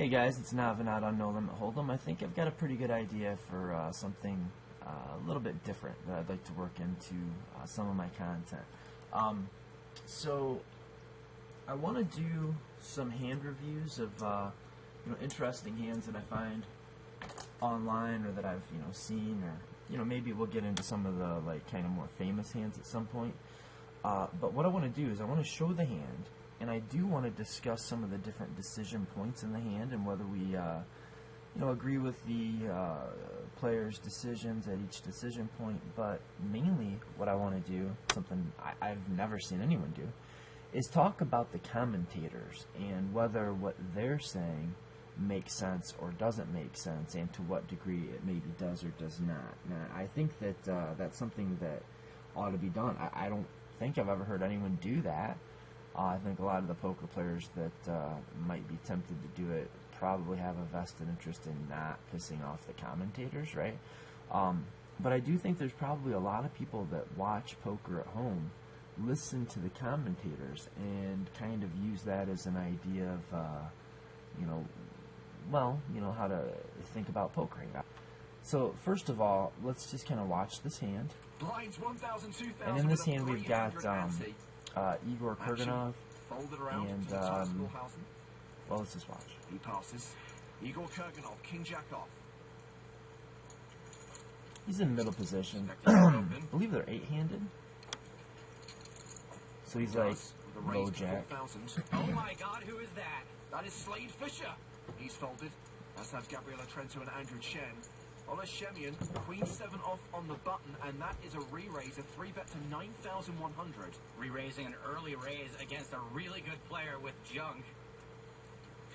Hey guys, it's Navonod on No Limit Hold'em. I think I've got a pretty good idea for something a little bit different that I'd like to work into some of my content. So I want to do some hand reviews of interesting hands that I find online or that I've seen, or maybe we'll get into some of the kind of more famous hands at some point. But what I want to do is I want to show the hand. And I do want to discuss some of the different decision points in the hand and whether we, agree with the player's decisions at each decision point. But mainly, what I want to do, something I've never seen anyone do, is talk about the commentators and whether what they're saying makes sense or doesn't make sense, and to what degree it maybe does or does not. Now, I think that that's something that ought to be done. I don't think I've ever heard anyone do that. I think a lot of the poker players that might be tempted to do it probably have a vested interest in not pissing off the commentators, right? But I do think there's probably a lot of people that watch poker at home, listen to the commentators, and kind of use that as an idea of, how to think about pokering. So first of all, let's just kind of watch this hand. And in this hand we've got Igor Kurganov, and, well, let's just watch. He passes. Igor Kurganov, King Jack off. He's in middle position. I believe they're 8-handed. So he's like low jack. Oh my God, who is that? That is Slade Fisher. He's folded. As have Gabriela Trento and Andrew Chen. Ola Shemian, Queen 7 off on the button, and that is a re-raise, a 3-bet to 9,100. Re-raising an early raise against a really good player with junk.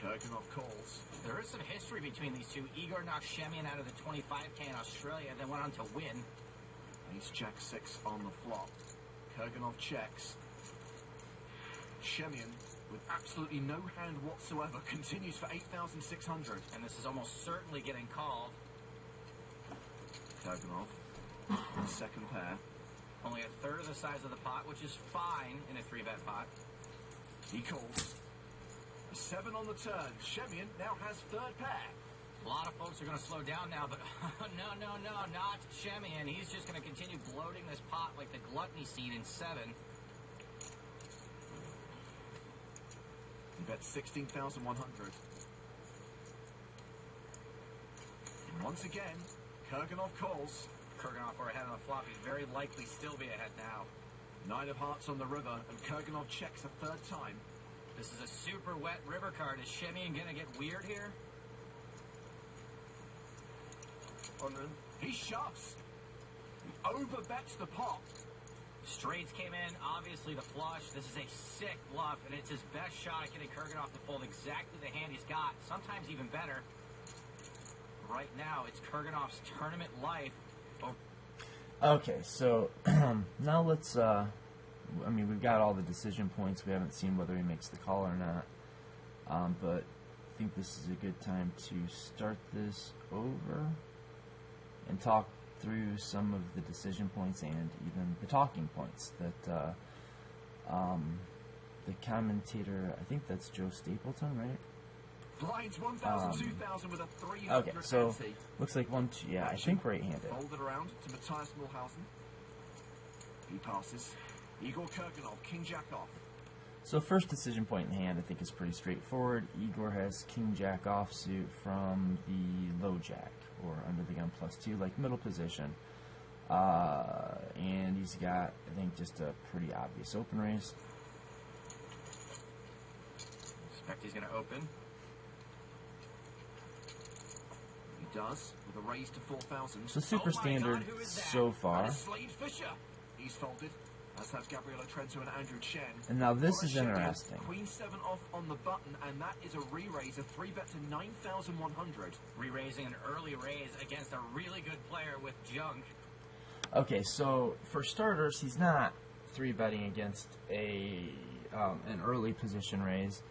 Kurganov calls. There is some history between these two. Igor knocked Shemian out of the 25K in Australia, then went on to win. Ace Jack 6 on the flop. Kurganov checks. Shemian, with absolutely no hand whatsoever, continues for 8,600. And this is almost certainly getting called. Kurganov, second pair. Only a third of the size of the pot, which is fine in a 3-bet pot. He calls. A 7 on the turn. Shemian now has third pair. A lot of folks are going to slow down now, but no, not Shemian. He's just going to continue bloating this pot like the gluttony seed in 7. He bets 16,100. And once again, Kurganov calls. Kurganov were ahead on the flop. He'd very likely still be ahead now. 9 of hearts on the river, and Kurganov checks a third time. This is a super wet river card. Is Shemian going to get weird here? He shoves. He overbets the pot. Straights came in, obviously the flush. This is a sick bluff, and it's his best shot at getting Kurganov to fold exactly the hand he's got, sometimes even better. Right now, it's Kurganov's tournament life. Okay, so now let's, we've got all the decision points. We haven't seen whether he makes the call or not. But I think this is a good time to start this over and talk through some of the decision points and even the talking points that the commentator, I think that's Joe Stapleton, right? Blinds 1,000, 2,000 with a 300. Okay, so looks like 1, 2. Yeah, I think right-handed. Folded around to Matthias Mulhausen. He passes. Igor Kurganov, King Jack off. So first decision point in hand, I think is pretty straightforward. Igor has King Jack offsuit from the low jack, or under the gun +2, like middle position. And he's got, I think, just a pretty obvious open raise. Expect he's going to open. He does, with a raise to 4,000. So super standard so far. Slade Fisher. He's folded. As have Gabriela Trento and Andrew Chen. And now this is interesting. Queen 7 off on the button, and that is a re-raise, a 3-bet to 9,100. Re-raising an early raise against a really good player with junk. Okay, so for starters, he's not 3-betting against an early position raise.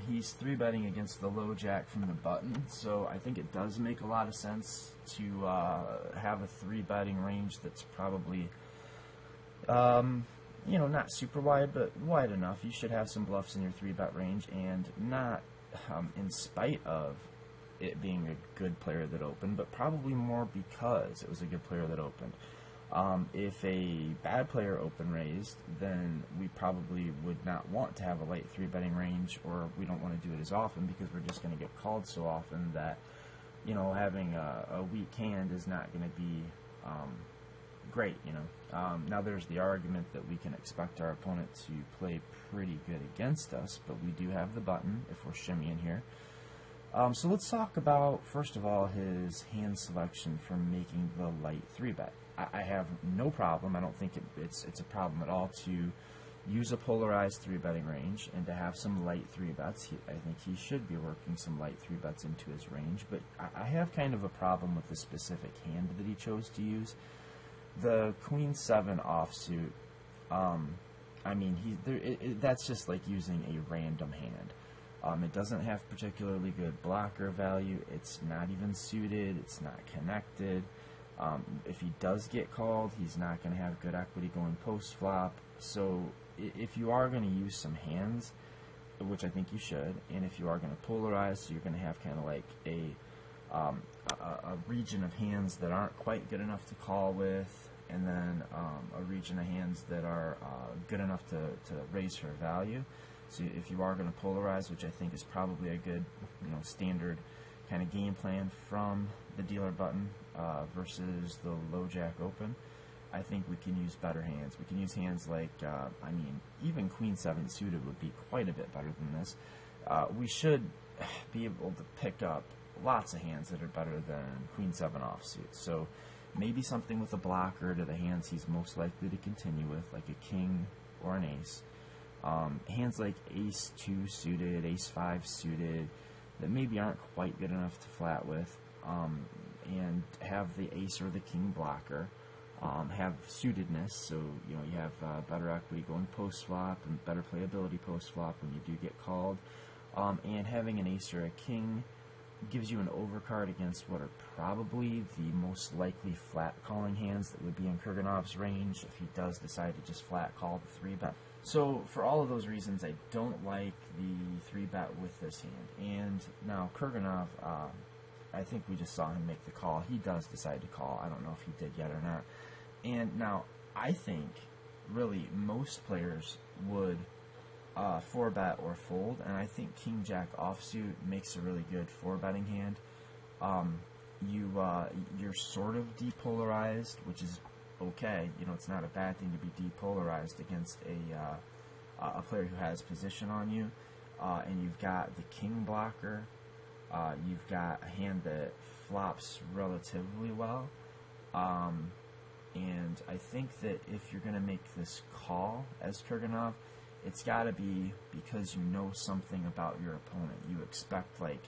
He's 3-betting against the low jack from the button, so I think it does make a lot of sense to have a 3-betting range that's probably not super wide, but wide enough. You should have some bluffs in your 3-bet range, and not in spite of it being a good player that opened, but probably more because it was a good player that opened. If a bad player open raised, then we probably would not want to have a light 3-betting range, or we don't want to do it as often because we're just going to get called so often that, you know, having a weak hand is not going to be great, you know. Now there's the argument that we can expect our opponent to play pretty good against us, but we do have the button if we're shimmying here. So let's talk about, first of all, his hand selection for making the light 3-bet. I have no problem. I don't think it's a problem at all to use a polarized 3-betting range and to have some light 3-bets. I think he should be working some light 3-bets into his range, but I have kind of a problem with the specific hand that he chose to use. The Queen 7 offsuit, I mean, that's just like using a random hand. It doesn't have particularly good blocker value. It's not even suited. It's not connected. If he does get called, he's not going to have good equity going post-flop. So if you are going to use some hands, which I think you should, and if you are going to polarize, so you're going to have kind of like a region of hands that aren't quite good enough to call with, and then a region of hands that are good enough to raise for value. So if you are going to polarize, which I think is probably a good, you know, standard kind of game plan from the dealer button versus the low jack open, I think we can use better hands. We can use hands like, I mean, even Queen 7 suited would be quite a bit better than this. We should be able to pick up lots of hands that are better than Queen 7 offsuit. So maybe something with a blocker to the hands he's most likely to continue with, like a king or an ace. Hands like Ace 2 suited, Ace 5 suited, that maybe aren't quite good enough to flat with, and have the ace or the king blocker, have suitedness, so you know you have better equity going post flop and better playability post flop when you do get called, and having an ace or a king gives you an overcard against what are probably the most likely flat calling hands that would be in Kurganov's range if he does decide to just flat call the 3-bet. So for all of those reasons, I don't like the 3-bet with this hand. And now Kurganov, I think we just saw him make the call. He does decide to call. I don't know if he did yet or not. And now I think really most players would 4-bet or fold, and I think King Jack offsuit makes a really good 4-betting hand. You're sort of depolarized, which is okay. You know, it's not a bad thing to be depolarized against a player who has position on you, and you've got the king blocker. You've got a hand that flops relatively well, and I think that if you're going to make this call as Kurganov, it's got to be because you know something about your opponent. You expect, like,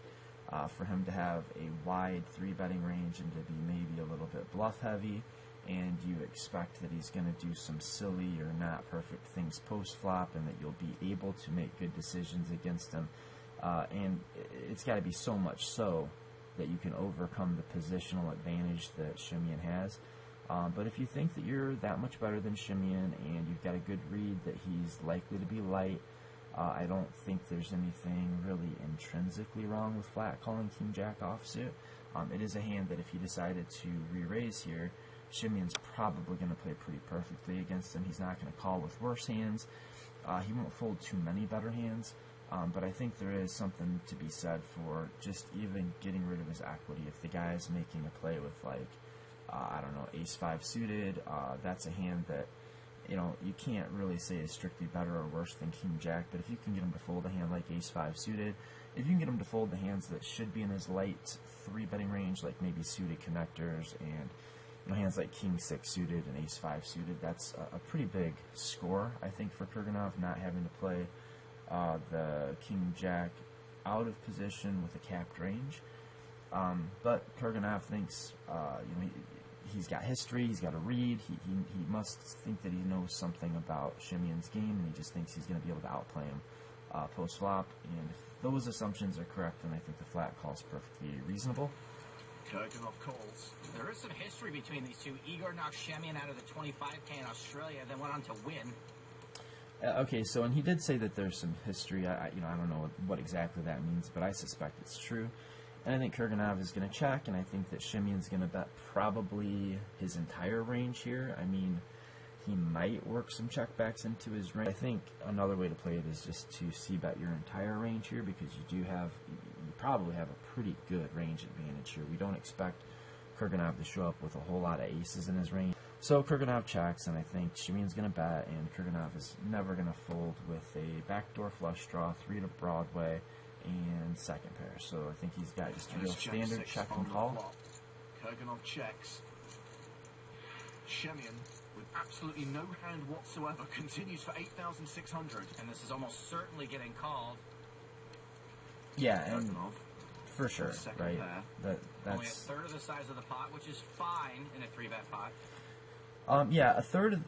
for him to have a wide 3-betting range and to be maybe a little bit bluff heavy, and you expect that he's going to do some silly or not perfect things post-flop, and that you'll be able to make good decisions against him. And it's got to be so much so that you can overcome the positional advantage that Shimeon has. But if you think that you're that much better than Shimeon and you've got a good read that he's likely to be light, I don't think there's anything really intrinsically wrong with flat calling King Jack offsuit. It is a hand that if he decided to re-raise here, Shimeon's probably going to play pretty perfectly against him. He's not going to call with worse hands. He won't fold too many better hands. But I think there is something to be said for just even getting rid of his equity. If the guy is making a play with, like, I don't know, Ace 5 suited, that's a hand that, you know, you can't really say is strictly better or worse than King Jack, but if you can get him to fold a hand like Ace 5 suited, if you can get him to fold the hands that should be in his light 3-betting range, like maybe suited connectors and, you know, hands like King 6 suited and Ace 5 suited, that's a pretty big score, I think, for Kurganov, not having to play the King Jack out of position with a capped range. But Kurganov thinks, you know, he's got history, he's got a read, he must think that he knows something about Shimeon's game, and he just thinks he's going to be able to outplay him post-flop. And if those assumptions are correct, then I think the flat call is perfectly reasonable. Kurganov calls. There is some history between these two. Igor knocked Shimeon out of the 25K in Australia, then went on to win. Okay, so and he did say that there's some history. I don't know what exactly that means, but I suspect it's true. And I think Kurganov is going to check, and I think that Simeon's going to bet probably his entire range here. I mean, he might work some checkbacks into his range. I think another way to play it is just to c-bet your entire range here, because you probably have a pretty good range advantage here. We don't expect Kurganov to show up with a whole lot of aces in his range. So Kurganov checks, and I think Simeon's going to bet, and Kurganov is never going to fold with a backdoor flush draw, 3 to Broadway, and second pair. So I think he's got just a real standard check and call. Kurganov checks. Semyon, with absolutely no hand whatsoever, continues for 8,600. And this is almost certainly getting called. Yeah, and Kurganov, for sure, right? Only a That's third of the size of the pot, which is fine in a 3-bet pot. yeah, a third of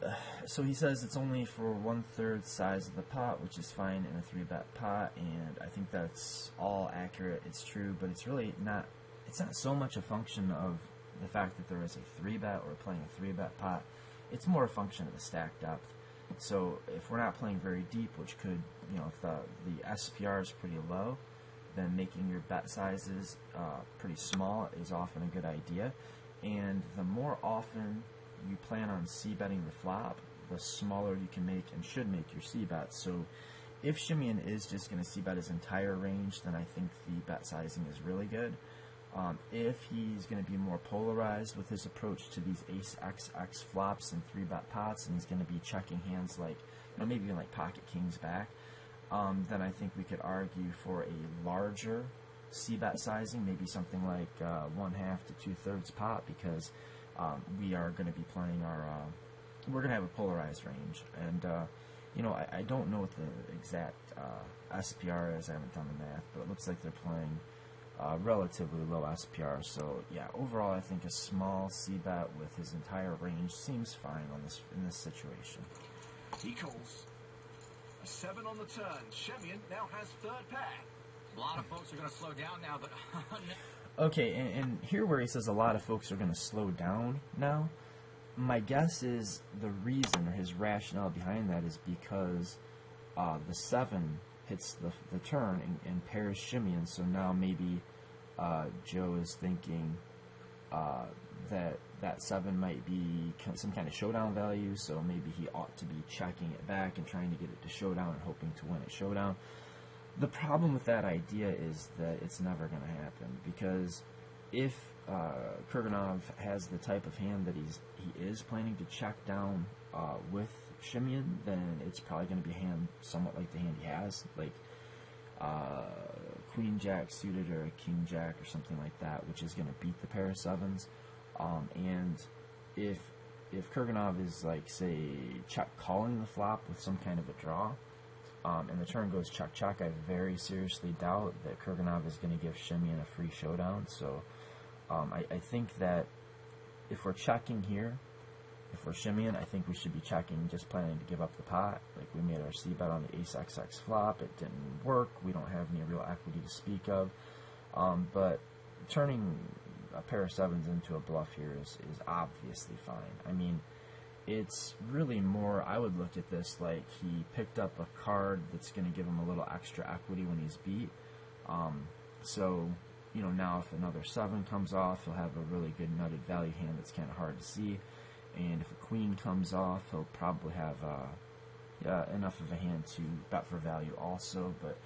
so he says it's only for 1/3 size of the pot, which is fine in a 3-bet pot, and I think that's all accurate. It's true, but it's really not. It's not so much a function of the fact that there is a 3-bet or playing a 3-bet pot. It's more a function of the stack depth. So if we're not playing very deep, which could, if the SPR is pretty low, then making your bet sizes pretty small is often a good idea. And the more often you plan on c-betting the flop, the smaller you can make and should make your c-bets. So if Simeon is just going to c-bet his entire range, then I think the bet sizing is really good. If he's going to be more polarized with his approach to these ace XX flops and 3-bet pots, and he's going to be checking hands like, maybe even like pocket kings back, then I think we could argue for a larger c-bet sizing, maybe something like 1/2 to 2/3 pot, because we are going to be playing we're going to have a polarized range. And, I don't know what the exact SPR is. I haven't done the math, but it looks like they're playing relatively low SPR. So, yeah, overall, I think a small c-bet with his entire range seems fine in this situation. he calls. A 7 on the turn. Semyon now has 3rd pair. A lot of folks are going to slow down now, but... Okay, and here where he says a lot of folks are going to slow down now, my guess is the reason or his rationale behind that is because the 7 hits the turn and pairs Simeon, so now maybe Joe is thinking that 7 might be some kind of showdown value, so maybe he ought to be checking it back and trying to get it to showdown and hoping to win at showdown. The problem with that idea is that it's never going to happen, because if Kurganov has the type of hand that he is planning to check down with Simeon, then it's probably going to be a hand somewhat like the hand he has, like Queen Jack suited or a King Jack or something like that, which is going to beat the pair of 7s. And if Kurganov is, like, say, check calling the flop with some kind of a draw, and the turn goes check-check, I very seriously doubt that Kurganov is going to give Simeon a free showdown. So I think that if we're checking here, if we're Simeon, I think we should be checking, just planning to give up the pot. Like, we made our c-bet on the ace XX flop. It didn't work. We don't have any real equity to speak of. But turning a pair of 7s into a bluff here is obviously fine. I mean, it's really more, I would look at this like he picked up a card that's going to give him a little extra equity when he's beat. So, now if another 7 comes off, he'll have a really good nutted value hand that's kind of hard to see. And if a queen comes off, he'll probably have enough of a hand to bet for value also. But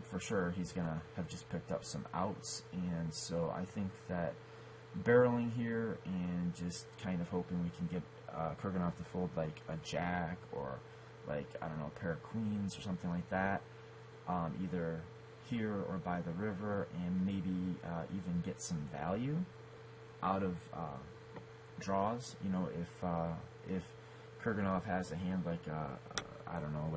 for sure, he's going to have just picked up some outs. And so I think that barreling here and just kind of hoping we can get Kurganov to fold like a jack or like, I don't know, a pair of queens or something like that, either here or by the river, and maybe even get some value out of draws. If Kurganov has a hand like I don't know,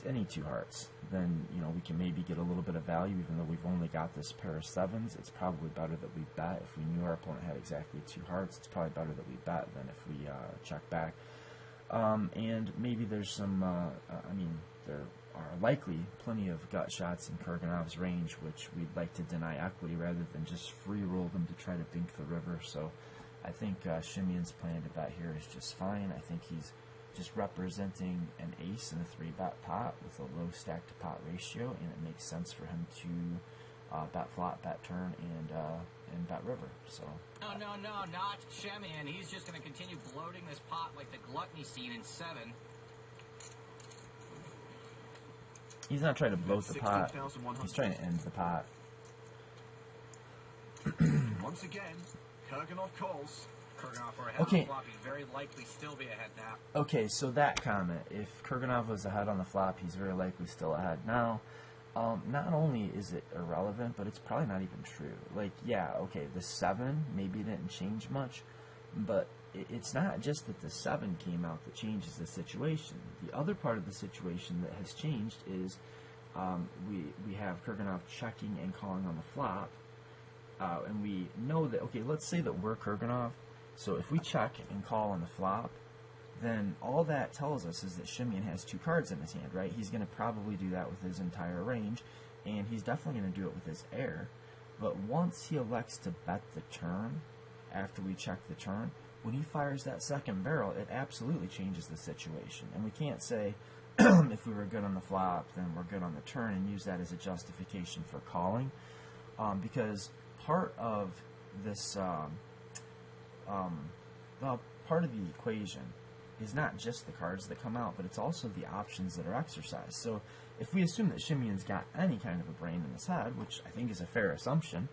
any 2 hearts, then we can maybe get a little bit of value, even though we've only got this pair of 7s. It's probably better that we bet. If we knew our opponent had exactly 2 hearts, it's probably better that we bet than if we check back. And maybe there's some, there are likely plenty of gut shots in Kurganov's range, which we'd like to deny equity rather than just free roll them to try to bink the river. So I think Simeon's plan to bet here is just fine. I think he's just representing an ace in a 3-bet pot with a low stack to pot ratio, and it makes sense for him to bet flop, bet turn, and bet river. So No, not Shemian. He's just going to continue bloating this pot like the gluttony scene in 7. he's not trying to bloat the pot. He's trying to end the pot. Once again, Kurganov calls. Kurganov were ahead Okay. on the flop. He'd very likely still be ahead now. Okay, so that comment, if Kurganov was ahead on the flop, he's very likely still ahead now. Not only is it irrelevant, but it's probably not even true. Like, yeah, okay, the 7 maybe didn't change much, but it's not just that the 7 came out that changes the situation. The other part of the situation that has changed is we have Kurganov checking and calling on the flop, and we know that, okay, let's say that we're Kurganov, so if we check and call on the flop, then all that tells us is that Shimian has 2 cards in his hand, right? He's going to probably do that with his entire range, and he's definitely going to do it with his air. But once he elects to bet the turn, after we check the turn, when he fires that second barrel, it absolutely changes the situation. And we can't say, if we were good on the flop, then we're good on the turn, and use that as a justification for calling. Because part of this, part of the equation is not just the cards that come out, but it's also the options that are exercised. So if we assume that Shimian's got any kind of a brain in his head, which I think is a fair assumption,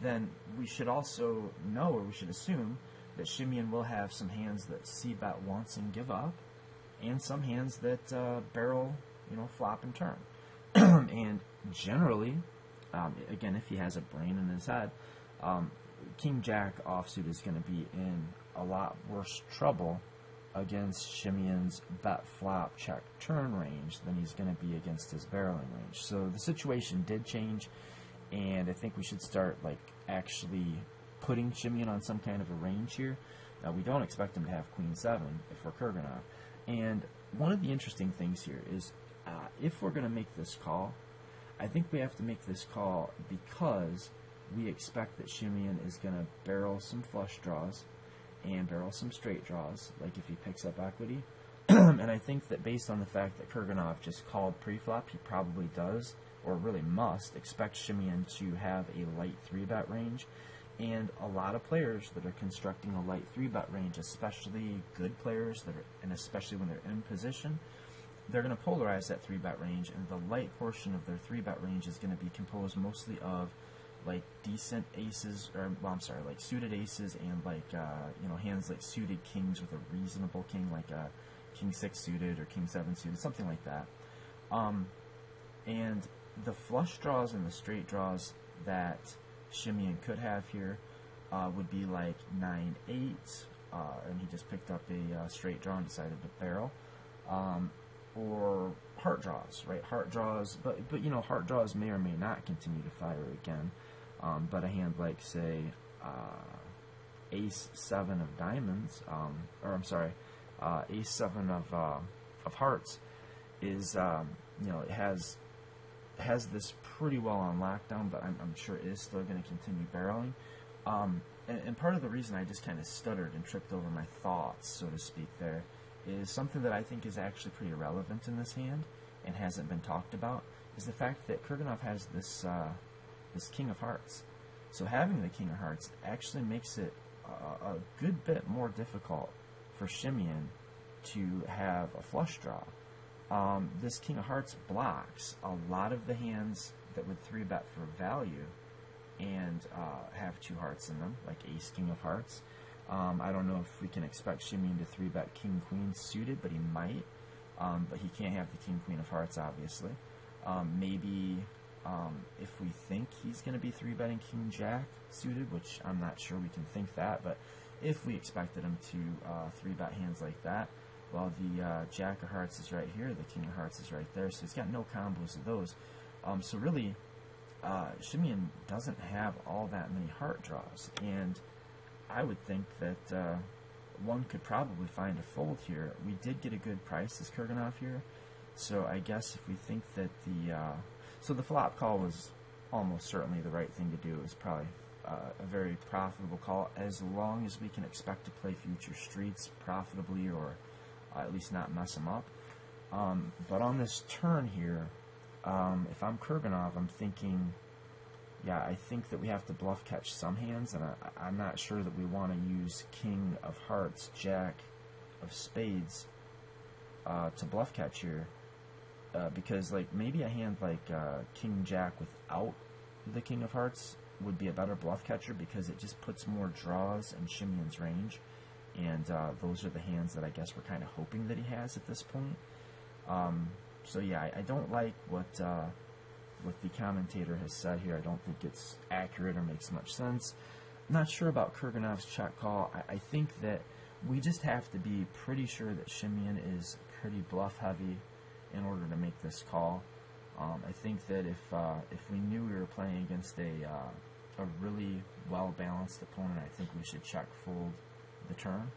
then we should also know, or we should assume, that Shimian will have some hands that c-bet once and give up, and some hands that barrel, flop and turn. And generally, again, if he has a brain in his head, King-Jack offsuit is going to be in a lot worse trouble against Shimian's bet flop check turn range than he's going to be against his barreling range. So the situation did change, and I think we should start actually putting Shimian on some kind of a range here. We don't expect him to have Queen 7 if we're Kurganov. And one of the interesting things here is if we're going to make this call, I think we have to make this call because we expect that Shimian is going to barrel some flush draws and barrel some straight draws, like if he picks up equity. And I think that based on the fact that Kurganov just called pre-flop, he probably does, or really must, expect Shimian to have a light 3-bet range. And a lot of players that are constructing a light 3-bet range, especially good players, and especially when they're in position, they're going to polarize that 3-bet range, and the light portion of their 3-bet range is going to be composed mostly of decent aces, suited aces, and hands like suited kings with a reasonable king, like a King 6 suited or King 7 suited, something like that. And the flush draws and the straight draws that Shimian could have here would be like 9-8, and he just picked up a straight draw and decided to barrel, or heart draws, right? Heart draws, but heart draws may or may not continue to fire again. But a hand like, say, Ace 7 of diamonds, Ace 7 of hearts is, it has this pretty well on lockdown, but I'm sure it is still going to continue barreling. And part of the reason I just kind of stuttered and tripped over my thoughts, so to speak, there, is something that I think is actually pretty relevant in this hand and hasn't been talked about, is the fact that Kurganov has this King of Hearts. So having the King of Hearts actually makes it a good bit more difficult for Shimian to have a flush draw. This King of Hearts blocks a lot of the hands that would 3-bet for value and have 2 hearts in them, like Ace King of Hearts. I don't know if we can expect Shimian to 3-bet King Queen suited, but he might. But he can't have the King Queen of Hearts, obviously. Maybe if we think he's going to be 3-betting King Jack suited, which I'm not sure we can think that, but if we expected him to 3-bet hands like that, well, the Jack of Hearts is right here, the King of Hearts is right there, so he's got no combos of those. So really, Shimian doesn't have all that many heart draws, and I would think that one could probably find a fold here. We did get a good price as Kurganov here, so I guess if we think that the flop call was almost certainly the right thing to do. It was probably a very profitable call, as long as we can expect to play future streets profitably, or at least not mess him up. But on this turn here, if I'm Kurganov, I'm thinking, yeah, I think that we have to bluff catch some hands, and I'm not sure that we want to use King of Hearts, Jack of Spades to bluff catch here, because like maybe a hand like King Jack without the King of Hearts would be a better bluff catcher, because it just puts more draws in Shimeon's range, and those are the hands that I guess we're kind of hoping that he has at this point. So yeah, I don't like what the commentator has said here. I don't think it's accurate or makes much sense. I'm not sure about Kurganov's check call. I think that we just have to be pretty sure that Shimeon is pretty bluff heavy in order to make this call. I think that if we knew we were playing against a really well-balanced opponent, I think we should check fold the turn.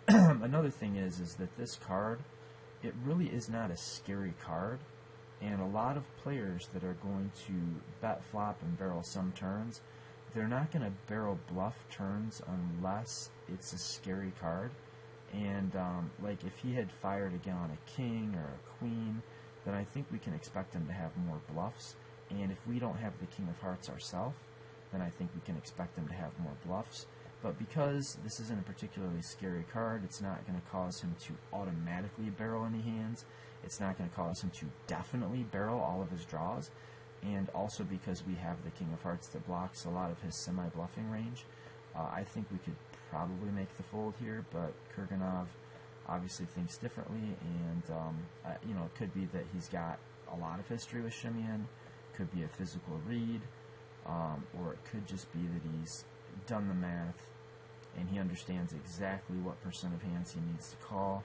Another thing is that this card, it really is not a scary card, and a lot of players that are going to bet flop and barrel some turns, they're not going to barrel bluff turns unless it's a scary card. And like if he had fired again on a king or a queen, then I think we can expect him to have more bluffs. And if we don't have the King of Hearts ourselves, then I think we can expect him to have more bluffs. But because this isn't a particularly scary card, it's not going to cause him to automatically barrel any hands. It's not going to cause him to definitely barrel all of his draws. And also because we have the King of Hearts that blocks a lot of his semi-bluffing range, I think we could probably make the fold here, but Kurganov obviously thinks differently, and you know, it could be that he's got a lot of history with Shimeon, could be a physical read, or it could just be that he's done the math and he understands exactly what percent of hands he needs to call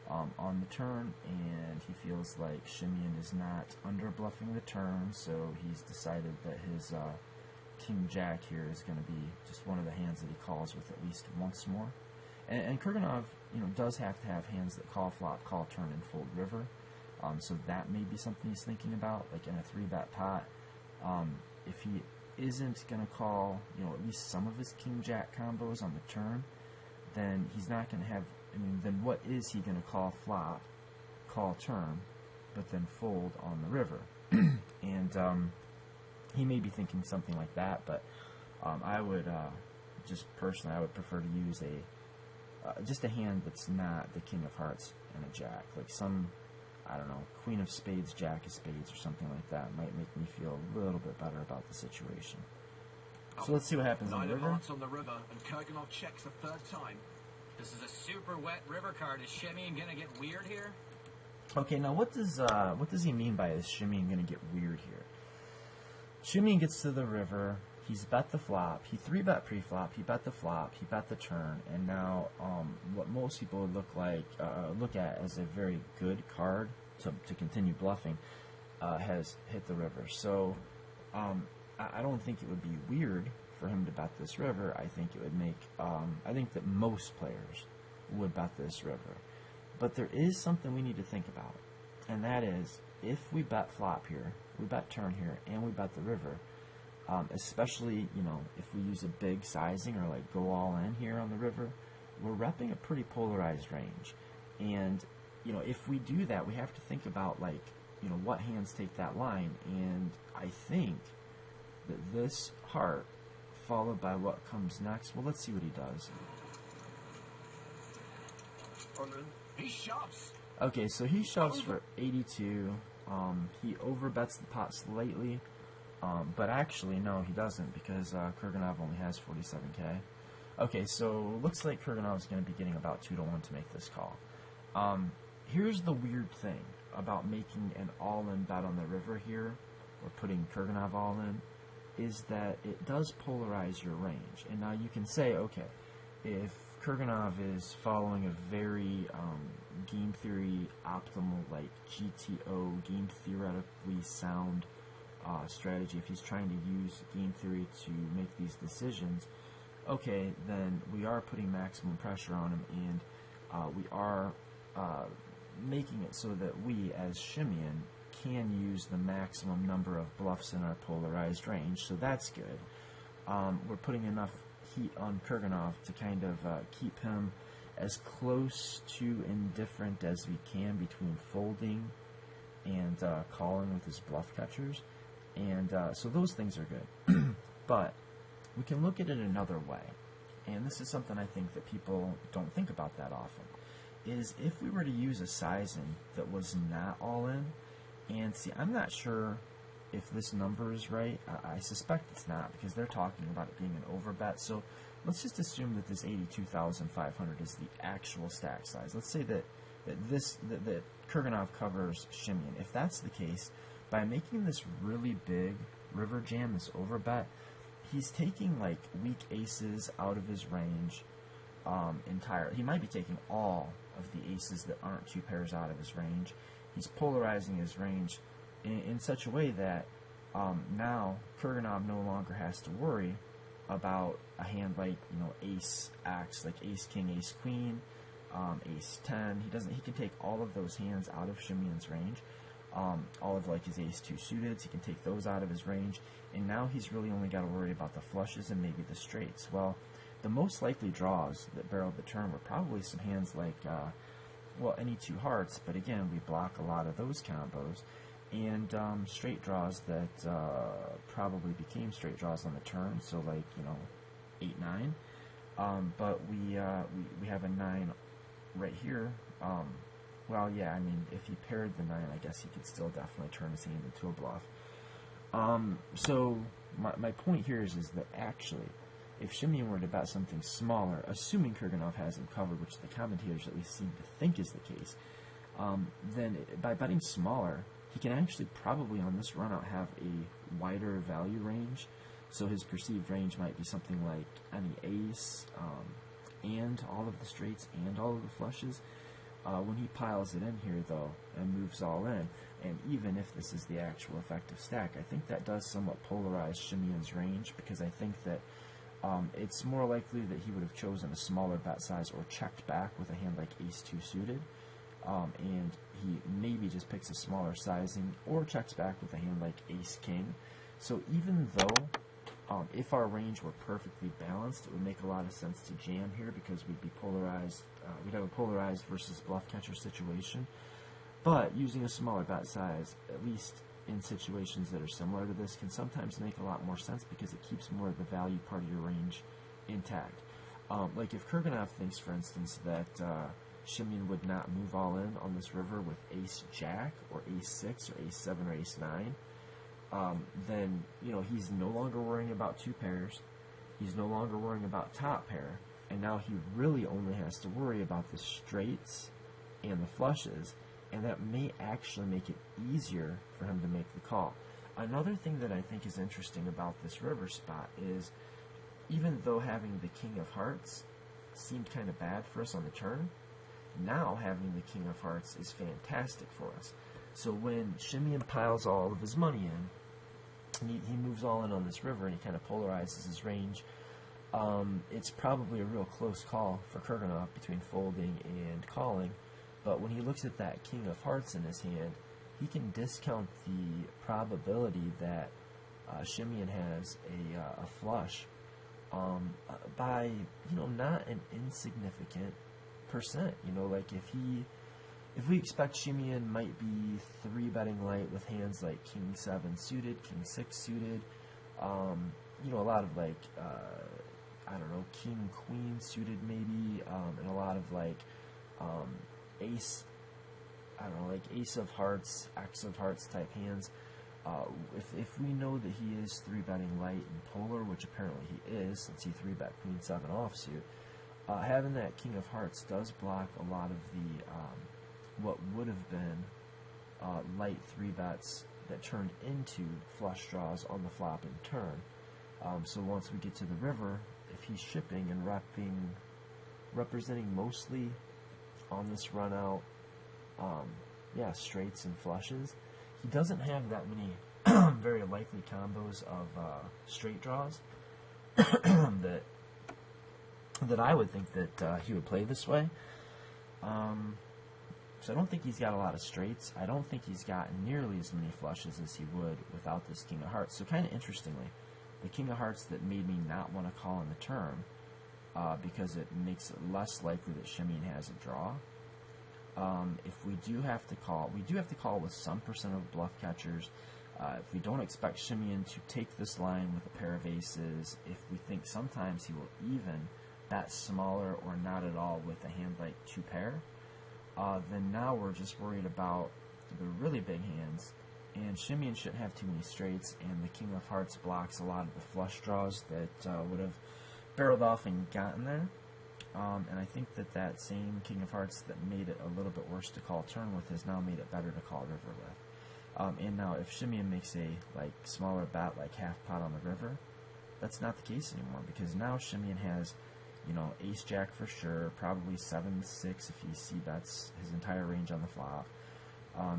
on the turn, and he feels like Shimeon is not under bluffing the turn, so he's decided that his King Jack here is going to be just one of the hands that he calls with at least once more. And Kurganov, you know, does have to have hands that call flop, call turn, and fold river. So that may be something he's thinking about, like in a 3-bet pot. If he isn't going to call, you know, at least some of his King Jack combos on the turn, then he's not going to have. I mean, then what is he going to call flop, call turn, but then fold on the river? And he may be thinking something like that, but I would just personally, I would prefer to use just a hand that's not the King of Hearts and a Jack, like some, I don't know, Queen of Spades, Jack of Spades, or something like that. Might make me feel a little bit better about the situation. So let's see what happens on the river. Hearts on the river, and Kurganov checks a third time. This is a super wet river card. Is Shimeon gonna get weird here? Okay, now what does he mean by is Shimeon gonna get weird here? Shimeon gets to the river. He's bet the flop. He 3-bet pre-flop. He bet the flop. He bet the turn. And now, what most people would look at as a very good card to continue bluffing, has hit the river. So, I don't think it would be weird for him to bet this river. I think it would make. I think that most players would bet this river. But there is something we need to think about, and that is if we bet flop here, we bet turn here, and we bet the river. Especially, you know, if we use a big sizing or like go all in here on the river, we're repping a pretty polarized range. And, you know, if we do that, we have to think about, like, you know, what hands take that line. And I think that this heart, followed by what comes next, well, let's see what he does. He shoves. Okay, so he shoves for 82. He overbets the pot slightly. But actually, no, he doesn't, because Kurganov only has 47k. Okay, so looks like Kurganov is going to be getting about 2-1 to make this call. Here's the weird thing about making an all-in bet on the river here, or putting Kurganov all in, is that it does polarize your range. And now you can say, okay, if Kurganov is following a very game theory optimal, like GTO, game theoretically sound strategy, if he's trying to use game theory to make these decisions, okay, then we are putting maximum pressure on him, and we are making it so that we, as Shimeon, can use the maximum number of bluffs in our polarized range, so that's good. We're putting enough heat on Kurganov to kind of keep him as close to indifferent as we can between folding and calling with his bluff catchers. And so those things are good. But we can look at it another way. And this is something I think that people don't think about that often. Is if we were to use a sizing that was not all in, and see, I'm not sure if this number is right. I suspect it's not, because they're talking about it being an overbet. So let's just assume that this 82,500 is the actual stack size. Let's say that Kurganov covers Shimeon. If that's the case, by making this really big river jam, this overbet, he's taking like weak aces out of his range entirely. He might be taking all of the aces that aren't two pairs out of his range. He's polarizing his range in such a way that now Kurganov no longer has to worry about a hand like, you know, ace X, like ace king, ace queen, ace 10. He can take all of those hands out of Shimeon's range. All of like his ace 2 suited, he can take those out of his range, and now he's really only got to worry about the flushes and maybe the straights. Well, the most likely draws that barreled the turn were probably some hands like, well, any two hearts, but again, we block a lot of those combos, and straight draws that probably became straight draws on the turn, so like, you know, 8-9, but we have a 9 right here. Well, yeah, I mean, if he paired the 9, I guess he could still definitely turn his hand into a bluff. So my point here is that actually, if Shimeon were to bet something smaller, assuming Kurganov has him covered, which the commentators at least seem to think is the case, then by betting smaller, he can actually probably on this runout have a wider value range. So his perceived range might be something like any ace, and all of the straights and all of the flushes. When he piles it in here, though, and moves all in, and even if this is the actual effective stack, I think that does somewhat polarize Shimeon's range, because I think that it's more likely that he would have chosen a smaller bet size or checked back with a hand like ace 2 suited, and he maybe just picks a smaller sizing or checks back with a hand like ace king. So even though if our range were perfectly balanced, it would make a lot of sense to jam here, because we'd be polarized. We'd have a polarized versus bluff catcher situation. But using a smaller bet size, at least in situations that are similar to this, can sometimes make a lot more sense, because it keeps more of the value part of your range intact. Like if Kurganov thinks, for instance, that Shimeon would not move all in on this river with ace jack or ace 6 or ace 7 or ace 9, then, you know, he's no longer worrying about two pairs. He's no longer worrying about top pair. And now he really only has to worry about the straights and the flushes. And that may actually make it easier for him to make the call. Another thing that I think is interesting about this river spot is, even though having the king of hearts seemed kind of bad for us on the turn, now having the king of hearts is fantastic for us. So when Shimeon piles all of his money in, he moves all in on this river, and he kind of polarizes his range. It's probably a real close call for Kurganov between folding and calling, but when he looks at that king of hearts in his hand, he can discount the probability that Shimeon has a flush by, you know, not an insignificant percent. You know, like if we expect Shimeon might be 3-betting light with hands like king 7 suited, king 6 suited, you know, a lot of like I don't know, king queen suited maybe, and a lot of like ace, I don't know, like ace of hearts, X of hearts type hands. If we know that he is 3-betting light and polar, which apparently he is, since he 3-bet queen 7 offsuit, having that king of hearts does block a lot of the what would have been light 3-bets that turned into flush draws on the flop and turn. So once we get to the river, if he's shipping and representing mostly on this run out, yeah, straights and flushes, he doesn't have that many very likely combos of straight draws that I would think that he would play this way. So I don't think he's got a lot of straights. I don't think he's got nearly as many flushes as he would without this king of hearts. So kind of interestingly, the king of hearts that made me not want to call on the turn because it makes it less likely that Shimeon has a draw. If we do have to call, with some percent of bluff catchers. If we don't expect Shimeon to take this line with a pair of aces, if we think sometimes he will even bet smaller or not at all with a hand like 2-pair, then now we're just worried about the really big hands. And Shimeon shouldn't have too many straights, and the King of Hearts blocks a lot of the flush draws that would have barreled off and gotten there. And I think that same King of Hearts that made it a little bit worse to call turn with has now made it better to call river with. And now if Shimeon makes a smaller bet, like half pot on the river, that's not the case anymore, because now Shimeon has, ace jack for sure, probably 7-6 if he c-bets his entire range on the flop.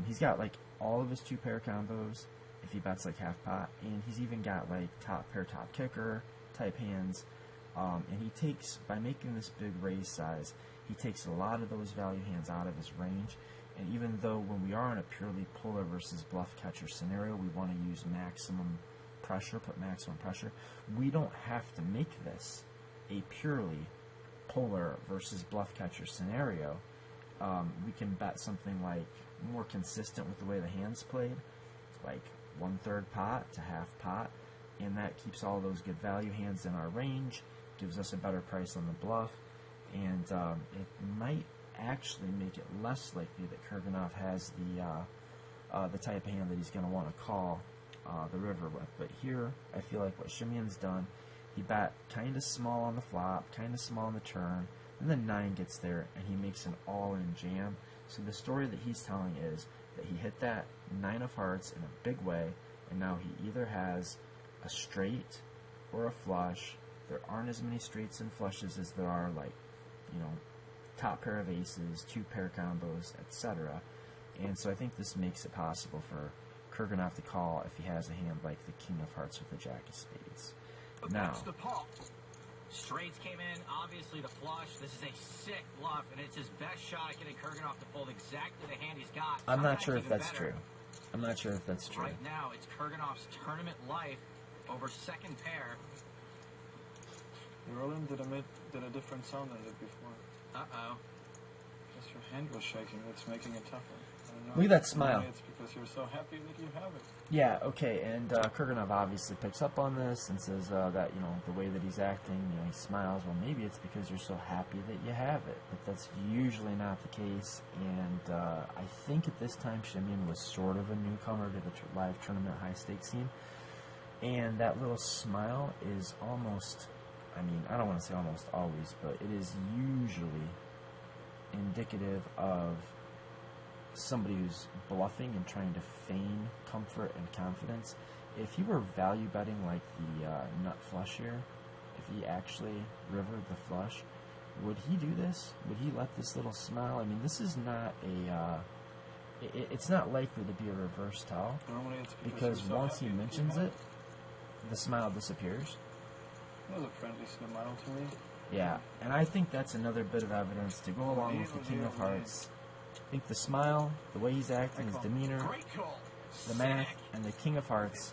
He's got all of his 2-pair combos if he bets half pot, and he's even got top pair top kicker type hands. And he takes, by making this big raise size, he takes a lot of those value hands out of his range. And even though when we are in a purely polar versus bluff catcher scenario, we want to use maximum pressure, put maximum pressure, we don't have to make this a purely polar versus bluff catcher scenario. We can bet something more consistent with the way the hand's played, 1/3 pot to half pot, and that keeps all those good value hands in our range, gives us a better price on the bluff, and it might actually make it less likely that Kurganov has the type of hand that he's going to want to call the river with. But here, I feel like what Shimeon's done, he bet kind of small on the flop, kind of small on the turn, and then 9 gets there, and he makes an all-in jam. So the story that he's telling is that he hit that 9 of hearts in a big way, and now he either has a straight or a flush. There aren't as many straights and flushes as there are top pair of aces, 2-pair combos, etc. And so I think this makes it possible for Kurganov to call if he has a hand like the King of Hearts with the Jack of Spades. Now, That's the pot. Straights came in, obviously the flush. This is a sick bluff, and it's his best shot at getting Kurganov to fold exactly the hand he's got. I'm not sure if Even that's better. true. I'm not sure if that's true. Right now, it's Kurganov's tournament life over second pair. Roland did a different sound than it did before. Uh-oh. Just your hand was shaking. It's making it tougher. I don't know. Look at that smile. Maybe it's because you're so happy that you have it. Yeah, okay, and Kurganov obviously picks up on this and says that, the way that he's acting, he smiles. Well, maybe it's because you're so happy that you have it, but that's usually not the case, and I think at this time Shimeon was sort of a newcomer to the live tournament high-stakes scene, and that little smile is almost, I don't want to say almost always, but it is usually indicative of somebody who's bluffing and trying to feign comfort and confidence. If he were value betting like the nut flush here, if he actually rivered the flush, would he do this? Would he let this little smile? This is not a it's not likely to be a reverse tell, Normally it's because you're so once he happy that you mentions have it, the smile disappears. It was a friendly smile to me. Yeah, and I think that's another bit of evidence to go along with the King of Hearts. I think the smile, the way he's acting, his demeanor, Great call. the math, and the King of Hearts,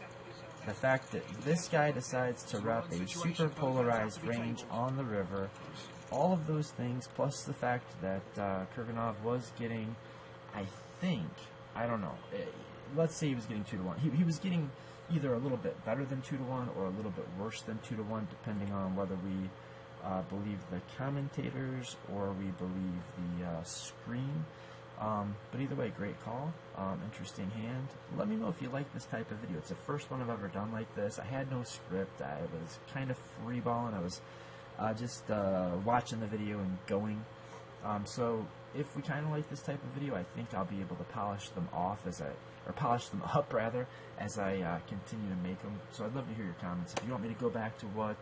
the fact that this guy decides to rep a super polarized range on the river, all of those things, plus the fact that Kurganov was getting, I don't know, let's say he was getting 2-1. He was getting either a little bit better than 2-1 or a little bit worse than 2-1, depending on whether we believe the commentators or we believe the screen. But either way, great call. Interesting hand. Let me know if you like this type of video. It's the first one I've ever done like this. I had no script. I was kind of freeballing. I was just watching the video and going. So if we kind of like this type of video, I think I'll be able to polish them off polish them up rather, as I continue to make them. So I'd love to hear your comments. If you want me to go back to what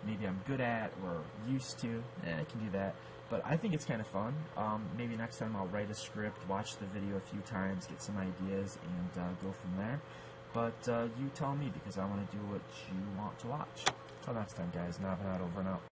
maybe I'm good at or used to, I can do that. But I think it's kind of fun. Maybe next time I'll write a script, watch the video a few times, get some ideas, and go from there. But you tell me, because I want to do what you want to watch. Until next time, guys. Navonod over and out.